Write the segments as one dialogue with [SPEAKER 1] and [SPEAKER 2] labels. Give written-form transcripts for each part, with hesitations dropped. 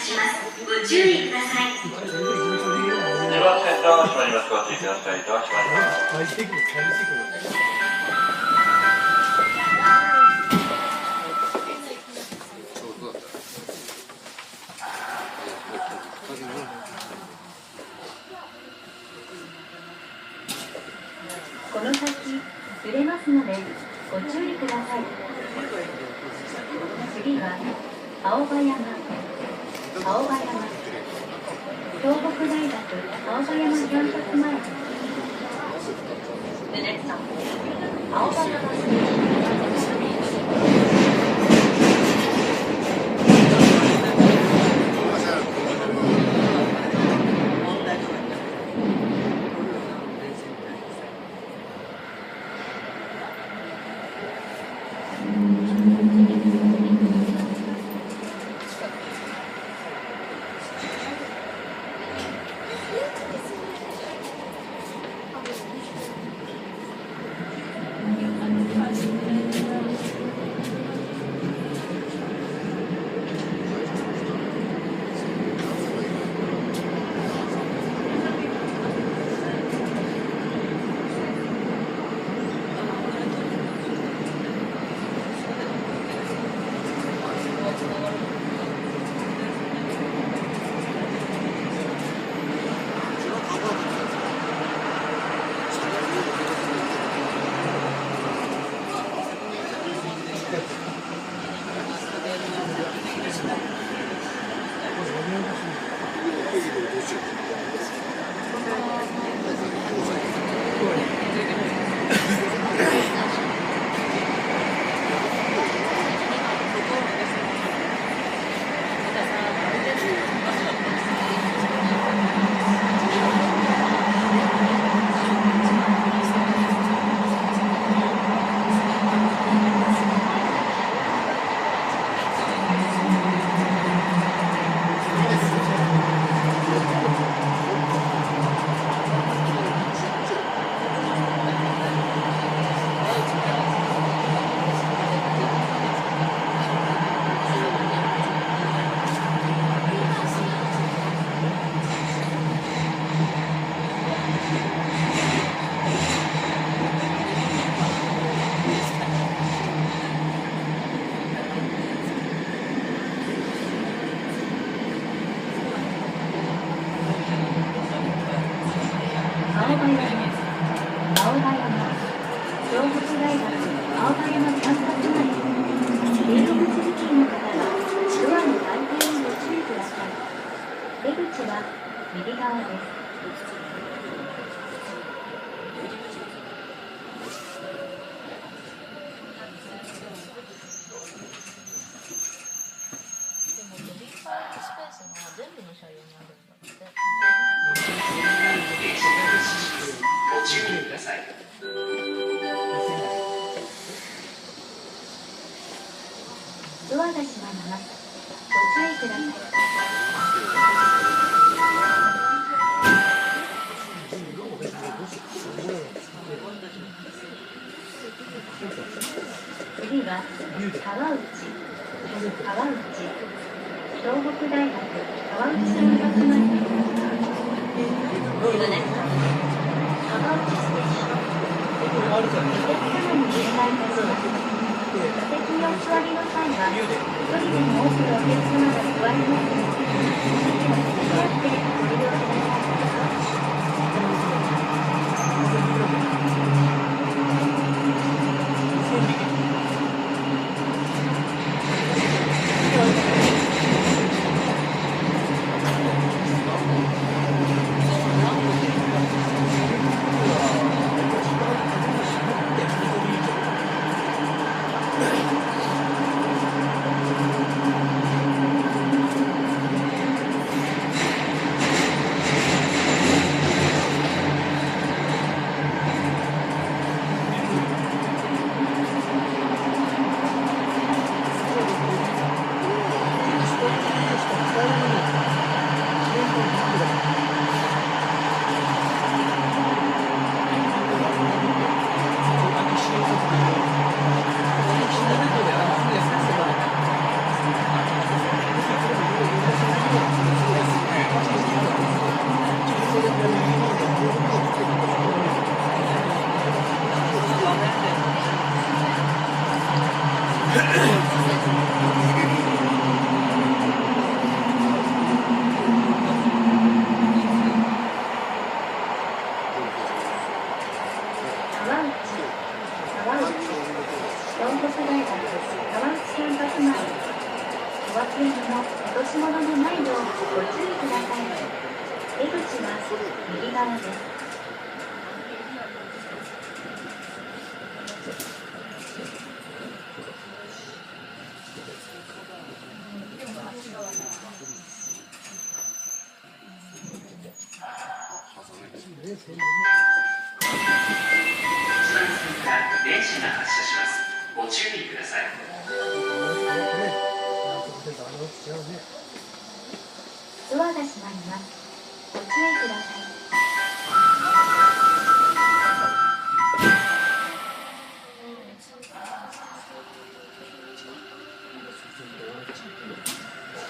[SPEAKER 1] します。ご注意ください。
[SPEAKER 2] 2番線ドアが閉まります。ご注意ください。ドア閉まります。
[SPEAKER 1] この先揺れますのでご注意ください。次は青葉山、東北大学青葉山キャンパス前です。皆さん、青葉山の落とし物のないようご注意ください。出口は右側です。
[SPEAKER 3] 電車が発車します。ご注意ください。
[SPEAKER 1] ドアが閉まります。ご注意ください。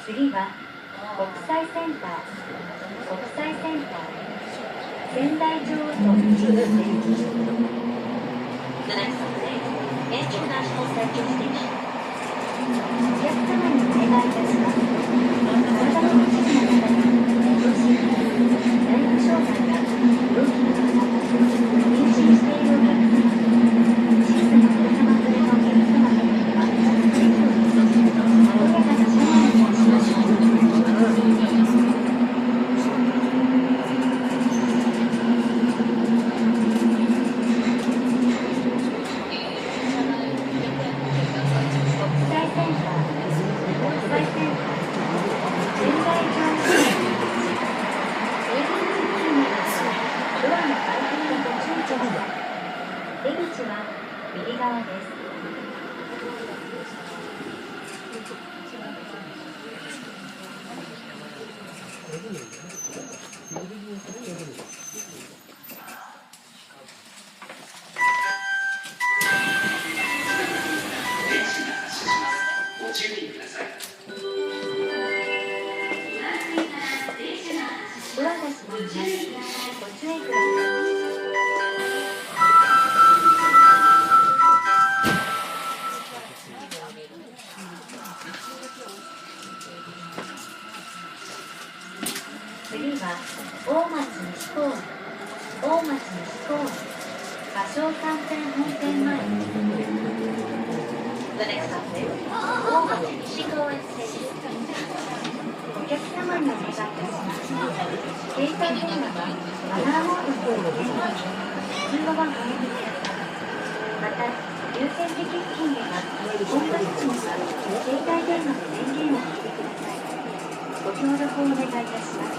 [SPEAKER 1] 次は国際センター、国際センター、仙台城跡です。The next stop is International Central Station. お客様にお願いいたします。体の一部の中に聴診器、内部障害や病気の方、妊娠しているお客様、小さなお子様連れのお客様などには、ぜひまろやかな車内をおしましょう。出口は右側です。
[SPEAKER 3] ご注意ください。
[SPEAKER 1] ドアが閉まります。ご注意ください。次は大町西公園、大町西公園、芭蕉観戦本店前。The next stop is 大町西公園ステーション。お客様にお願いいたします。携帯電話はマナーモードに電話通話番号を見てください。また、優先席付近では本場室には携帯電話で電源を切ってください。ご協力をお願いいたします。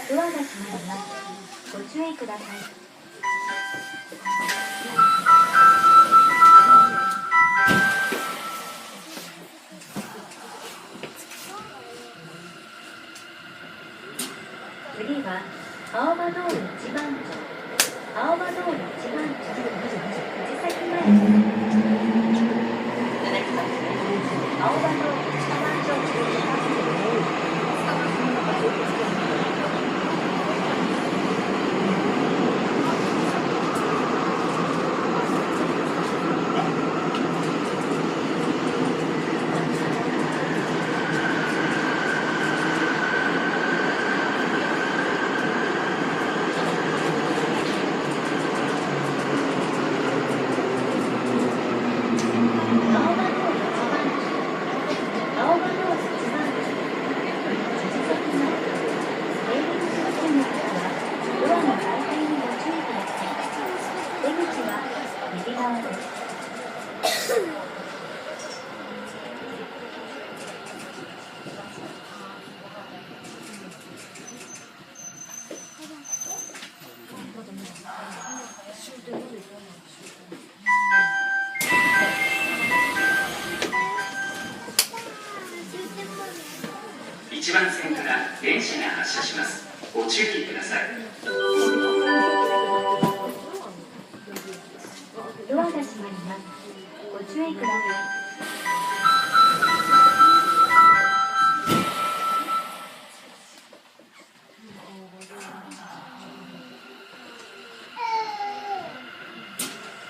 [SPEAKER 1] ドアが閉まります。ご注意ください。次は青葉通り一番町、青葉通り一番町、藤崎前です。青葉通り一番町。
[SPEAKER 3] 1番線から電車が発車します。ご注意ください。
[SPEAKER 1] ドアが閉まります。ご注意ください。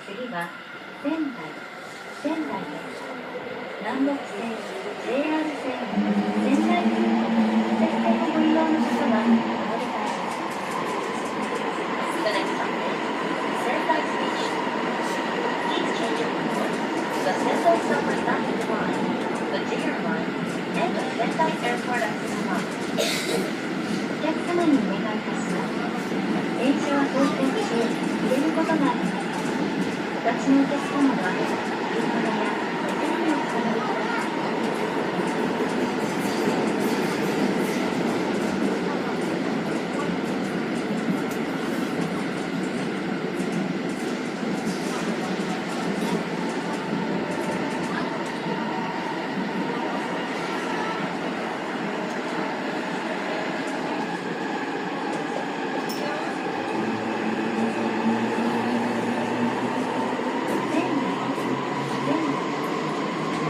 [SPEAKER 1] 次は仙台です。南北線 JR 線仙台空港絶対のご利用の方はお乗り換えです。The next stop is Sendai Station. Please change your port to the Sendai Subway Rapid Line, the JR Line, and the Sendai Airport Access Line. お客様にお願いいたします。電車は到着中、揺れることがあります。お立ちのお客様は、リンゴやお手紙をお使いください。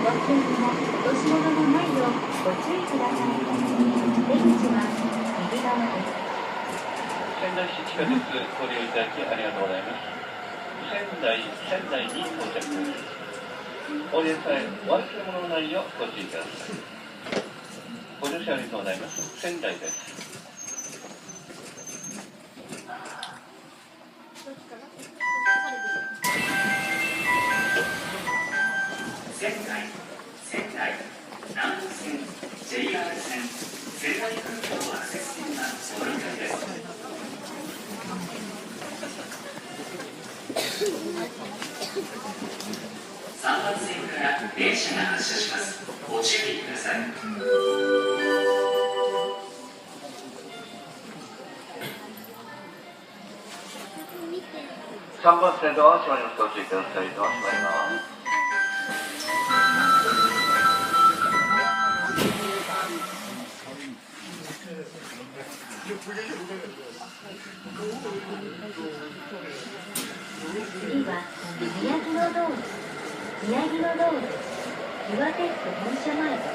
[SPEAKER 1] ご注意も落とし物のないようご注意ください。出口は右側です。
[SPEAKER 2] 仙台市地下鉄ご利用いただきありがとうございます。仙台に到着です。お降りの際、お忘れ物のないようご注意ください。ご乗車ありがとうございます。仙台です。
[SPEAKER 3] 仙台、南北線、JR 線、仙台空港アクセス線がお乗り換えです。3番線から電車が発車します。ご注意ください。
[SPEAKER 2] 3番線ドア閉まります。ご注意ください。ドア閉まります。
[SPEAKER 1] 次は宮城野道路、岩手区本社前です。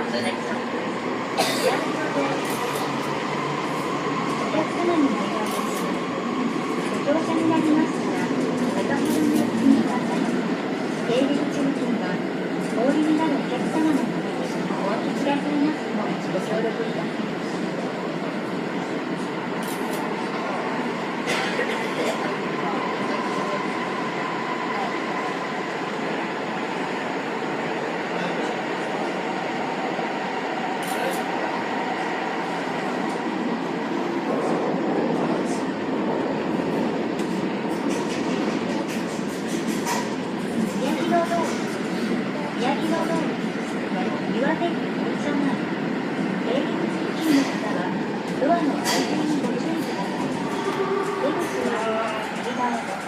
[SPEAKER 1] The next stop is 宮城野です。お客様にお願いいたします。ご乗車になりましたら、おかけにお進みください。出入り口付近はお降りになるお客様のためにお開けくださいますのでご協力ください。宮城野道路、岩手区本社前、出入り口付近の方はドアの開閉にご注意ください。出口は右側です。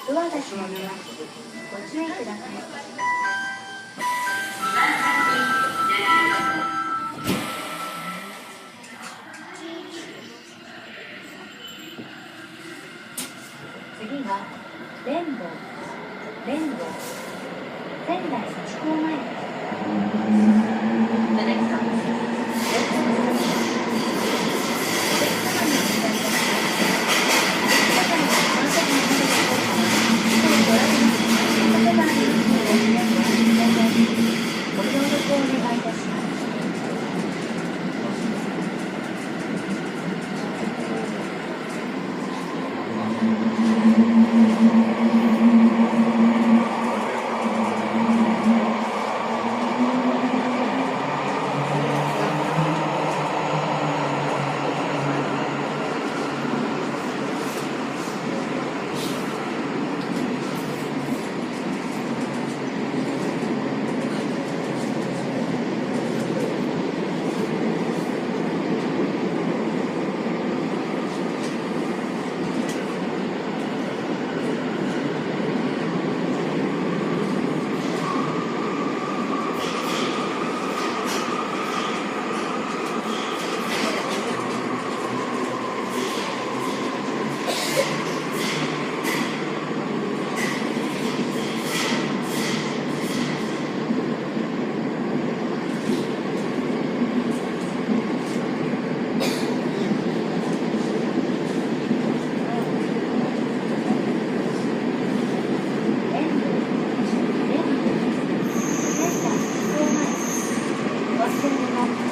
[SPEAKER 1] ドアが閉まります。ご注意ください。次は連合、仙台町港前です。The next stop is ご利用の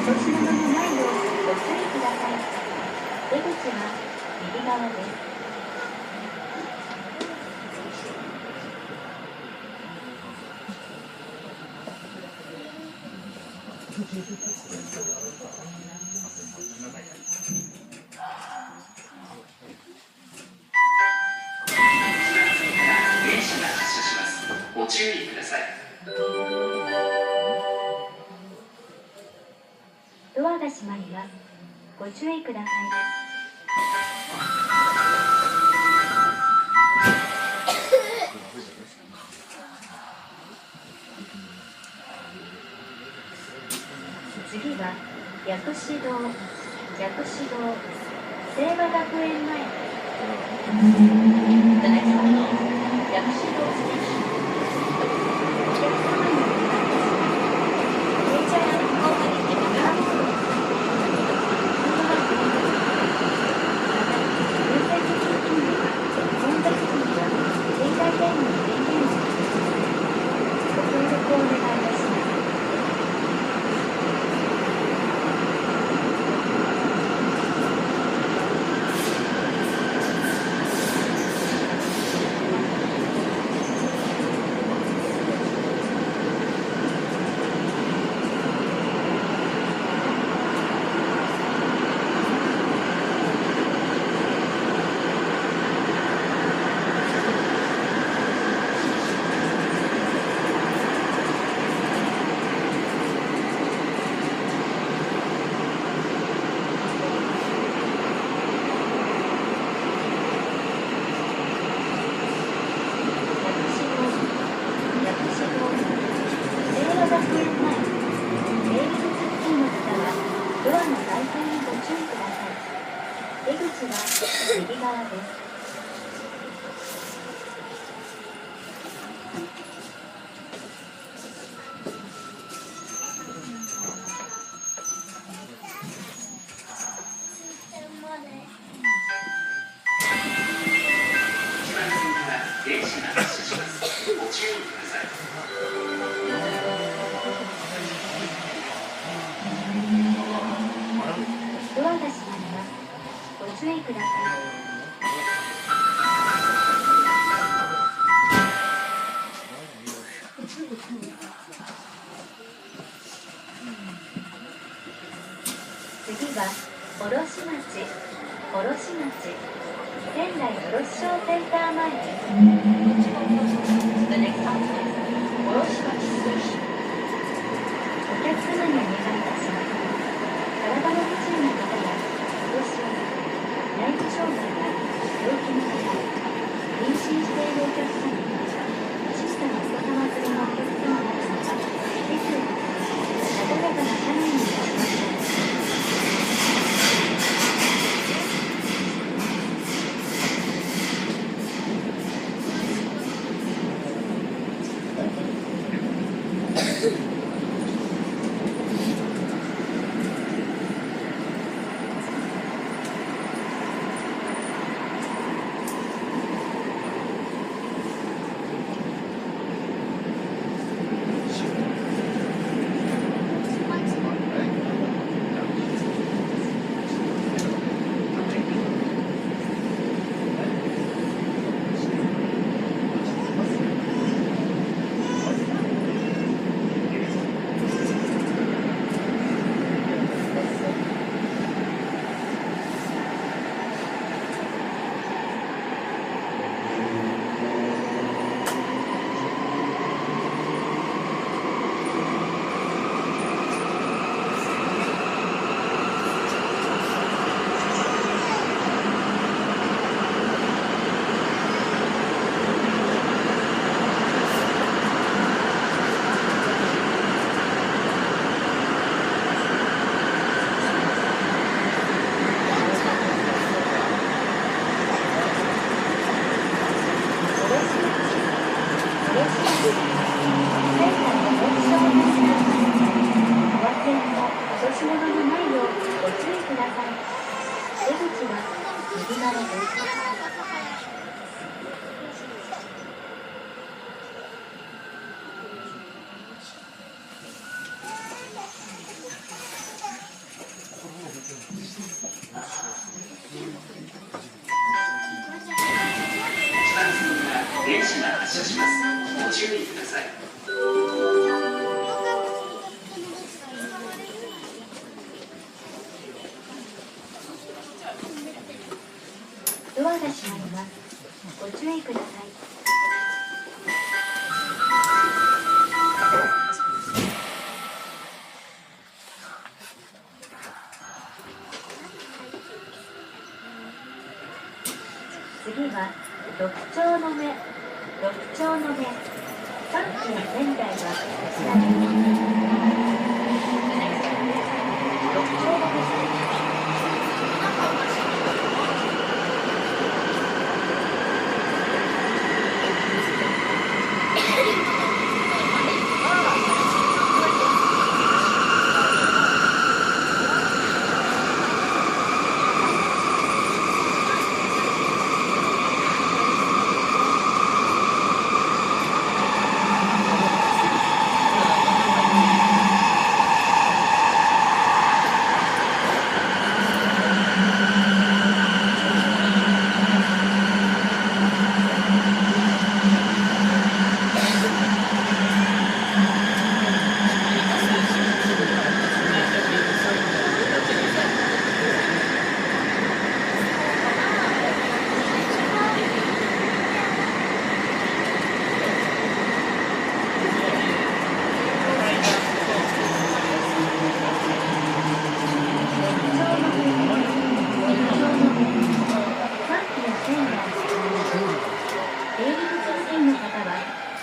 [SPEAKER 1] 落とし物のないようご注意ください。出口は右側です。
[SPEAKER 3] 電車が発車します。ご注意ください。
[SPEAKER 1] ドアが閉まります。ご注意ください。次は薬師堂、清和学園前です。The next stop is 薬師堂Station。お客様にお願いします。電車や飛行機に行きます。優先的な機能は混雑時には携帯電話の電源をご協力をお願いいたします。出口は右側です。
[SPEAKER 3] 電車が発車します。ご注意ください。
[SPEAKER 1] ドアが閉まります。ご注意ください。次は卸町仙台卸商センター前です。The next stop is 卸町Station。お客様にお願いいたします。体の不自由な方やお年寄り、内部障害や病気の方、妊娠しているお客様、小さなお子様連れのお客様などには、できるだけなだらかな車内にいたしましょう。
[SPEAKER 3] 車が発車します。ご注意ください。
[SPEAKER 1] ドアが閉まります。ご注意ください。次は六丁の目、六丁の目、3期の仙台はこちらです。六丁の目です。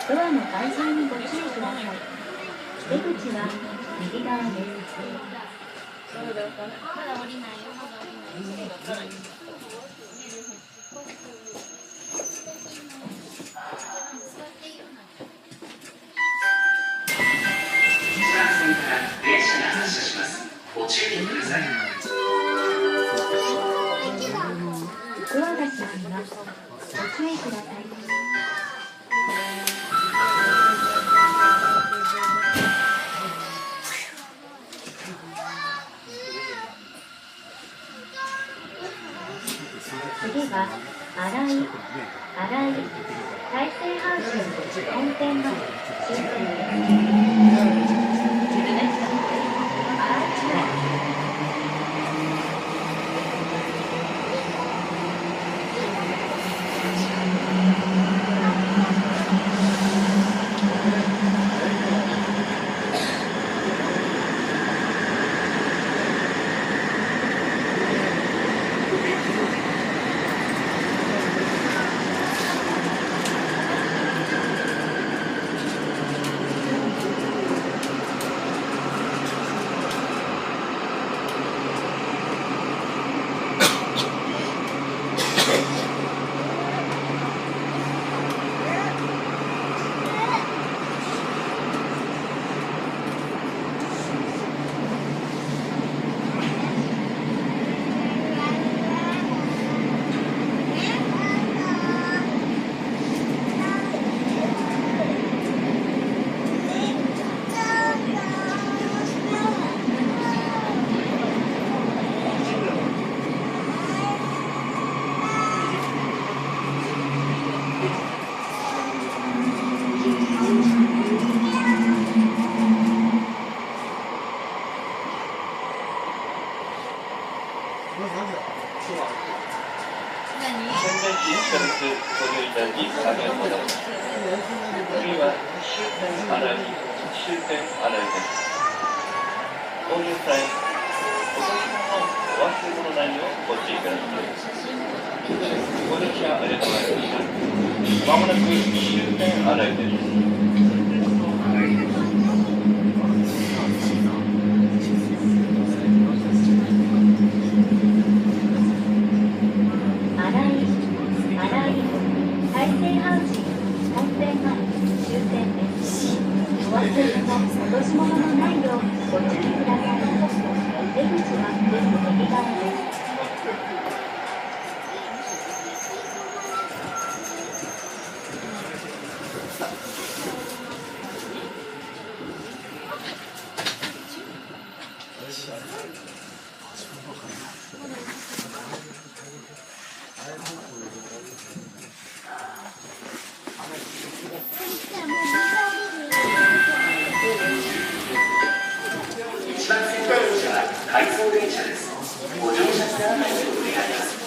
[SPEAKER 1] ドアの開閉にご注意ください。出口は右側です。
[SPEAKER 3] 一番線から電車が発車します。ご注意ください。
[SPEAKER 1] ドアが閉まります。ご注意ください。次は新井、大成ハウス本店まで終点です。
[SPEAKER 2] 新車列ご利用いただきありがとうございます。次は終点新井です。お降りの際、お年物のお忘れ物ないようご注意ください。ご乗車ありがとうございました。まもなく終点新井です。お忘れ物、落とし物のないようご注意ください。出口は右側です。
[SPEAKER 3] 回送電車です。ご乗車ください。お願いします。